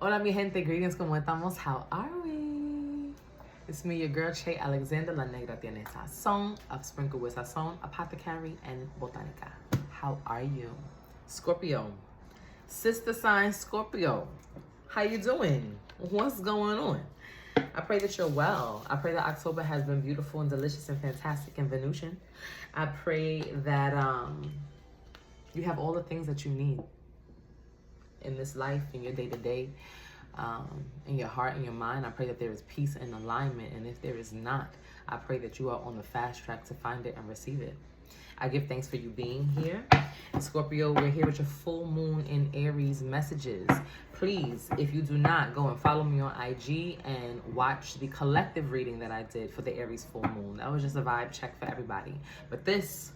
Hola mi gente, greetings, ¿cómo estamos? How are we? It's me, your girl, Che Alexander, la negratienesazon, of Sprinkle with Sazon, Apothecary, and Botanica. How are you? Scorpio. Sister sign Scorpio. How you doing? What's going on? I pray that you're well. I pray that October has been beautiful and delicious and fantastic and Venusian. I pray that you have all the things that you need in this life, in your day-to-day, in your heart and your mind. I pray that there is peace and alignment, and if there is not, I pray that you are on the fast track to find it and receive it. I give thanks for you being here. Scorpio, we're here with your full moon in Aries messages. Please, if you do not, go and follow me on IG and watch the collective reading that I did for the Aries full moon. That was just a vibe check for everybody. But this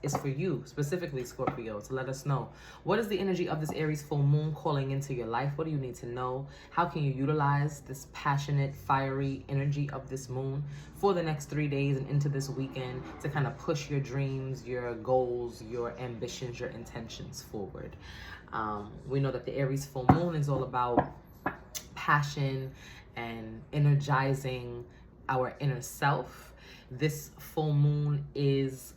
is for you, specifically Scorpio, to let us know, what is the energy of this Aries full moon calling into your life? What do you need to know? How can you utilize this passionate, fiery energy of this moon for the next 3 days and into this weekend to kind of push your dreams, your goals, your ambitions, your intentions forward? We know that the Aries full moon is all about passion and energizing our inner self. This full moon is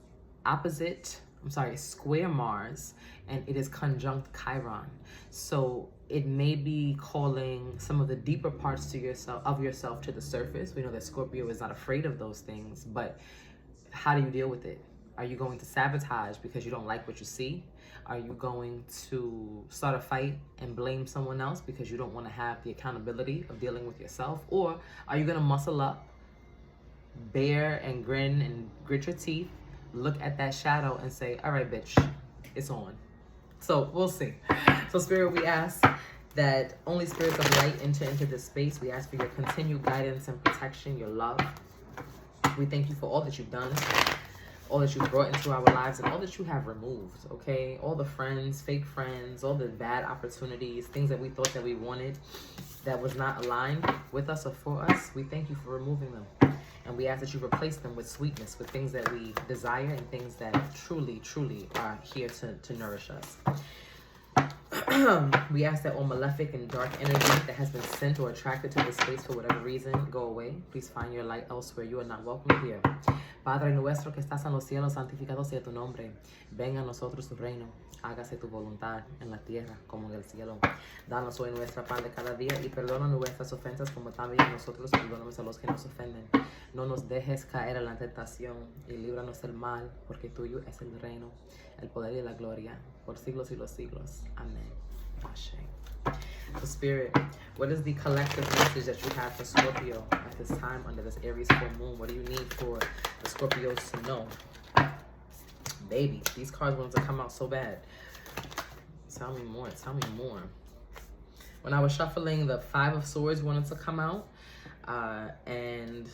square Mars, and it is conjunct Chiron. So it may be calling some of the deeper parts to yourself to the surface. We know that Scorpio is not afraid of those things, but how do you deal with it? Are you going to sabotage because you don't like what you see? Are you going to start a fight and blame someone else because you don't want to have the accountability of dealing with yourself? Or are you going to muscle up, bear and grin and grit your teeth, look at that shadow and say, all right, bitch, it's on? So we'll see. So Spirit, we ask that only spirits of light enter into this space. We ask for your continued guidance and protection, your love. We thank you for all that you've done, all that you've brought into our lives, and all that you have removed, okay? All the friends, fake friends, all the bad opportunities, things that we thought that we wanted that was not aligned with us or for us. We thank you for removing them. And we ask that you replace them with sweetness, with things that we desire and things that truly, truly are here to nourish us. We ask that all malefic and dark energy that has been sent or attracted to this space for whatever reason go away. Please find your light elsewhere. You are not welcome here. Padre nuestro que estás en los cielos, santificado sea tu nombre. Venga a nosotros tu reino. Hágase tu voluntad en la tierra como en el cielo. Danos hoy nuestra pan de cada día y perdona nuestras ofensas como también nosotros perdonamos a los que nos ofenden. No nos dejes caer en la tentación y líbranos del mal, porque tuyo es el reino, el poder y la gloria, por siglos y los siglos. Amen. Ashe. So Spirit, what is the collective message that you have for Scorpio at this time under this Aries full moon? What do you need for the Scorpios to know? Baby, these cards want to come out so bad. Tell me more, tell me more. When I was shuffling, the Five of Swords wanted to come out, and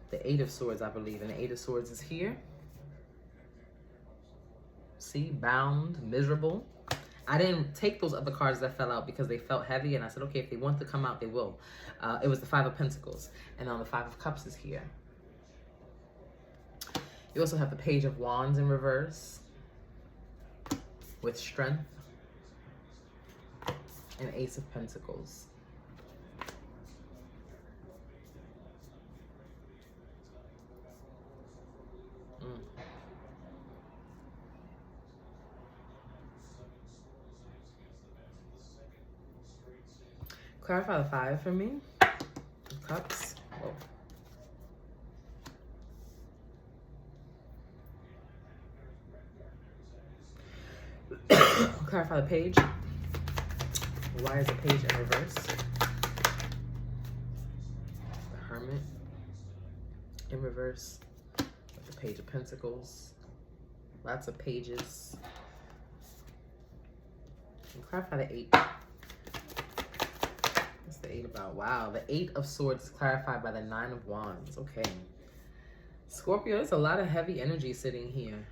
the Eight of Swords, I believe, and the Eight of Swords is here. See, bound, miserable. I didn't take those other cards that fell out because they felt heavy, and I said, okay, if they want to come out, they will. It was the Five of Pentacles, and now the Five of Cups is here. You also have the Page of Wands in reverse with strength, and Ace of Pentacles. Clarify the Five for me. Cups. Whoa. Clarify the Page. Why is the Page in reverse? The Hermit in reverse with the Page of Pentacles. Lots of pages. And clarify the Eight. What's the Eight about? Wow, the Eight of Swords is clarified by the Nine of Wands. Okay. Scorpio, there's a lot of heavy energy sitting here.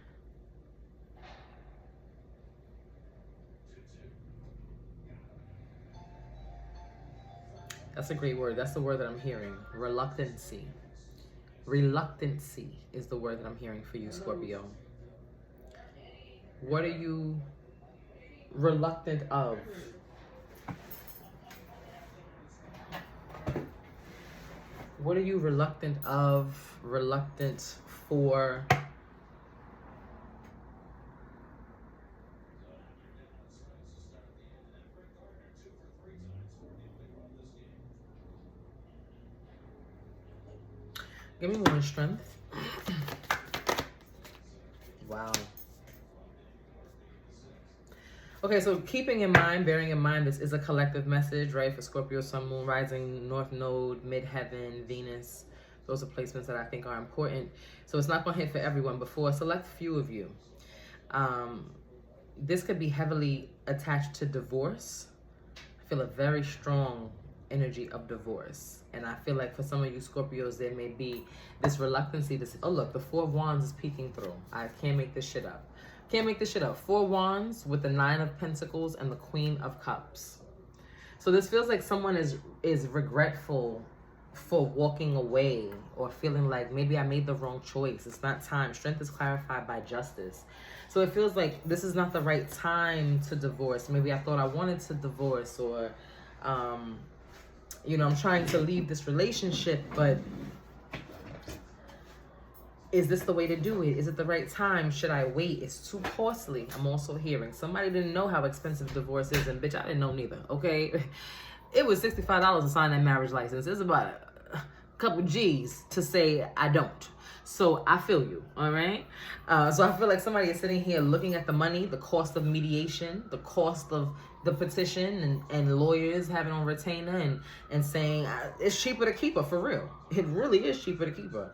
That's a great word. That's the word that I'm hearing. Reluctancy. Reluctancy is the word that I'm hearing for you, Scorpio. What are you reluctant of? What are you reluctant of, reluctant for? Give me more strength. Wow. Okay, so keeping in mind, bearing in mind, this is a collective message, right? For Scorpio, Sun, Moon, Rising, North Node, Midheaven, Venus. Those are placements that I think are important. So it's not going to hit for everyone, but for a select few of you, this could be heavily attached to divorce. I feel a very strong energy of divorce. And I feel like for some of you Scorpios, there may be this reluctancy to say, oh, look, the Four of Wands is peeking through. I can't make this shit up. Can't make this shit up. Four Wands with the Nine of Pentacles and the Queen of Cups. So this feels like someone is regretful for walking away or feeling like maybe I made the wrong choice. It's not time. Strength is clarified by justice. So it feels like this is not the right time to divorce. Maybe I thought I wanted to divorce, or, you know, I'm trying to leave this relationship, but is this the way to do it? Is it the right time? Should I wait? It's too costly. I'm also hearing somebody didn't know how expensive divorce is, and bitch, I didn't know neither, okay? It was $65 to sign that marriage license. It's about a couple G's to say I don't. So I feel you, all right? So I feel like somebody is sitting here looking at the money, the cost of mediation, the cost of the petition, and lawyers having on retainer and saying it's cheaper to keep her, for real. It really is cheaper to keep her.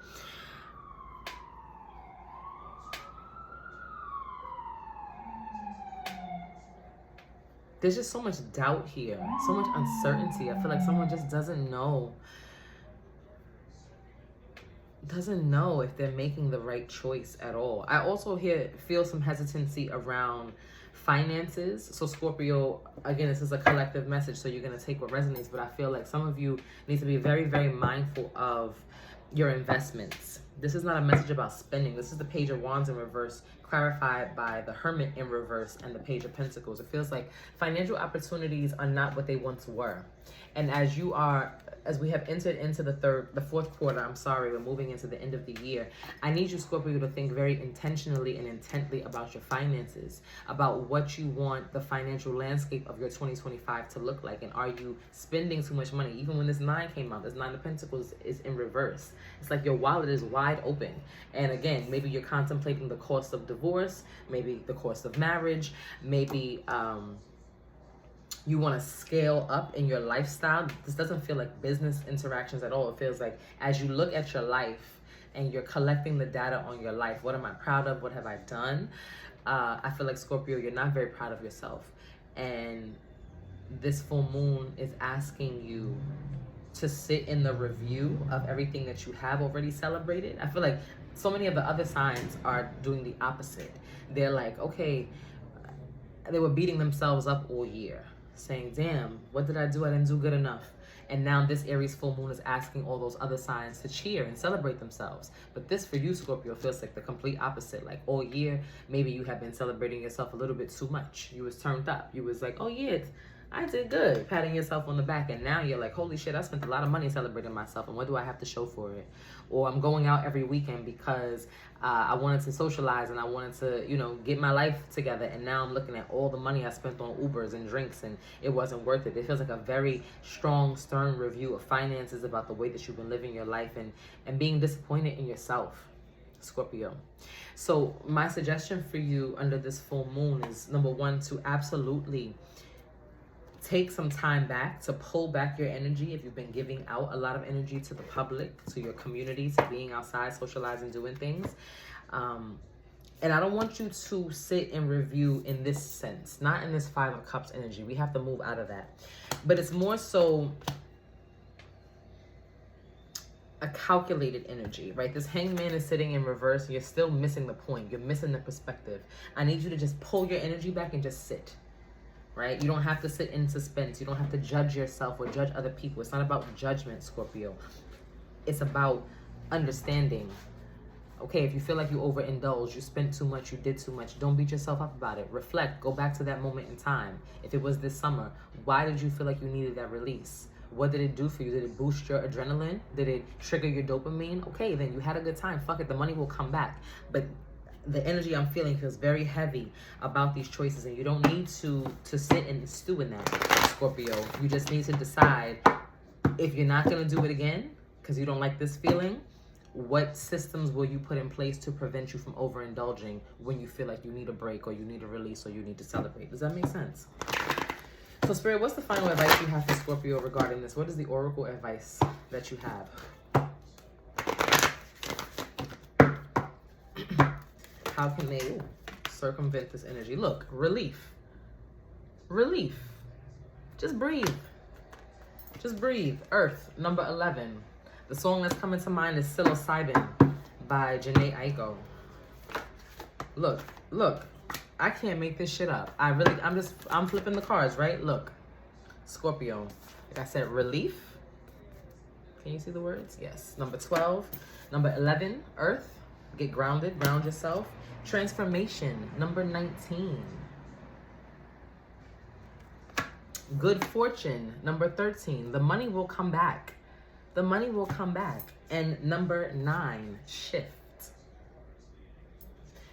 There's just so much doubt here, so much uncertainty. I feel like someone just doesn't know if they're making the right choice at all. I also feel some hesitancy around finances. So Scorpio, again, this is a collective message, so you're going to take what resonates, but I feel like some of you need to be very, very mindful of your investments. This is not a message about spending. This is the Page of Wands in reverse, clarified by the Hermit in reverse and the Page of Pentacles. It feels like financial opportunities are not what they once were. And as we have entered into the fourth quarter, we're moving into the end of the year. I need you, Scorpio, to think very intentionally and intently about your finances, about what you want the financial landscape of your 2025 to look like. And are you spending too much money? Even when this 9 came out, this 9 of Pentacles is in reverse. It's like your wallet is wide open. And again, maybe you're contemplating the cost of divorce, maybe the cost of marriage, maybe you want to scale up in your lifestyle. This doesn't feel like business interactions at all. It feels like as you look at your life and you're collecting the data on your life, what am I proud of? What have I done? I feel like, Scorpio, you're not very proud of yourself. And this full moon is asking you to sit in the review of everything that you have already celebrated. I feel like so many of the other signs are doing the opposite. They're like, okay, they were beating themselves up all year, saying, damn, what did I do? I didn't do good enough. And now this Aries full moon is asking all those other signs to cheer and celebrate themselves. But this for you, Scorpio, feels like the complete opposite. Like all year, maybe you have been celebrating yourself a little bit too much. You was turned up. You was like, oh yeah, I did good, patting yourself on the back. And now you're like, holy shit, I spent a lot of money celebrating myself. And what do I have to show for it? Or I'm going out every weekend because I wanted to socialize and I wanted to, you know, get my life together. And now I'm looking at all the money I spent on Ubers and drinks and it wasn't worth it. It feels like a very strong, stern review of finances, about the way that you've been living your life and being disappointed in yourself, Scorpio. So my suggestion for you under this full moon is, number one, to absolutely take some time back, to pull back your energy. If you've been giving out a lot of energy to the public, to your community, to being outside, socializing, doing things. And I don't want you to sit and review in this sense, not in this 5 of Cups energy. We have to move out of that. But it's more so a calculated energy, right? This Hangman is sitting in reverse. You're still missing the point. You're missing the perspective. I need you to just pull your energy back and just sit. Right? You don't have to sit in suspense. You don't have to judge yourself or judge other people. It's not about judgment, Scorpio. It's about understanding. Okay, if you feel like you overindulged, you spent too much, you did too much, don't beat yourself up about it. Reflect. Go back to that moment in time. If it was this summer, why did you feel like you needed that release? What did it do for you? Did it boost your adrenaline? Did it trigger your dopamine? Okay, then you had a good time. Fuck it, the money will come back. But the energy I'm feeling feels very heavy about these choices, and you don't need to sit and stew in that, Scorpio. You just need to decide, if you're not going to do it again because you don't like this feeling, what systems will you put in place to prevent you from overindulging when you feel like you need a break or you need a release or you need to celebrate? Does that make sense? So Spirit, what's the final advice you have for Scorpio regarding this? What is the oracle advice that you have? How can they circumvent this energy? Look, relief. Relief. Just breathe. Just breathe. Earth, number 11. The song that's coming to mind is Psilocybin by Janae Aiko. Look, look. I can't make this shit up. I'm flipping the cards, right? Look, Scorpio. Like I said, relief. Can you see the words? Yes. Number 12. Number 11, Earth. Get grounded, ground yourself. Transformation, number 19. Good fortune, number 13. The money will come back. The money will come back. And number 9, shift.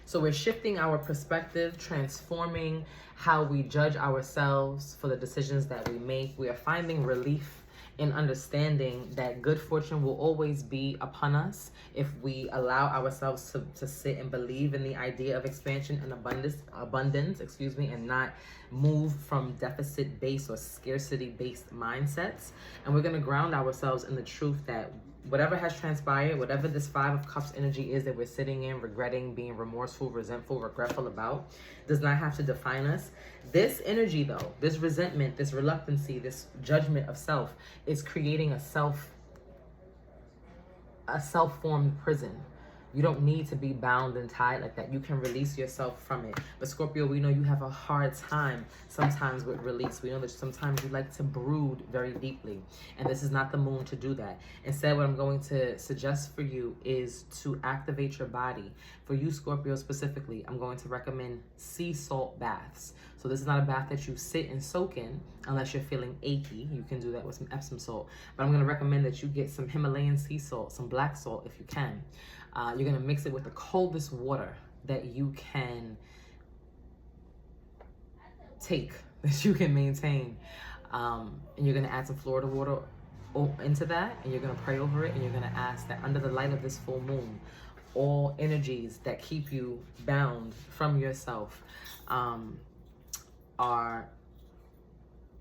So we're shifting our perspective, transforming how we judge ourselves for the decisions that we make. We are finding relief in understanding that good fortune will always be upon us if we allow ourselves to sit and believe in the idea of expansion and abundance, and not move from deficit-based or scarcity-based mindsets. And we're going to ground ourselves in the truth that whatever has transpired, whatever this 5 of Cups energy is that we're sitting in, regretting, being remorseful, resentful, regretful about, does not have to define us. This energy, though, this resentment, this reluctancy, this judgment of self, is creating a self-formed prison. You don't need to be bound and tied like that. You can release yourself from it. But Scorpio, we know you have a hard time sometimes with release. We know that sometimes you like to brood very deeply. And this is not the moon to do that. Instead, what I'm going to suggest for you is to activate your body. For you, Scorpio, specifically, I'm going to recommend sea salt baths. So this is not a bath that you sit and soak in unless you're feeling achy. You can do that with some Epsom salt. But I'm going to recommend that you get some Himalayan sea salt, some black salt if you can. You're going to mix it with the coldest water that you can take, that you can maintain. And you're going to add some Florida water into that, and you're going to pray over it, and you're going to ask that under the light of this full moon, all energies that keep you bound from yourself are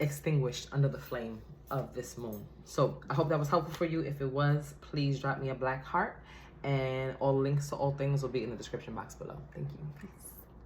extinguished under the flame of this moon. So I hope that was helpful for you. If it was, please drop me a black heart. And all links to all things will be in the description box below. Thank you. Peace.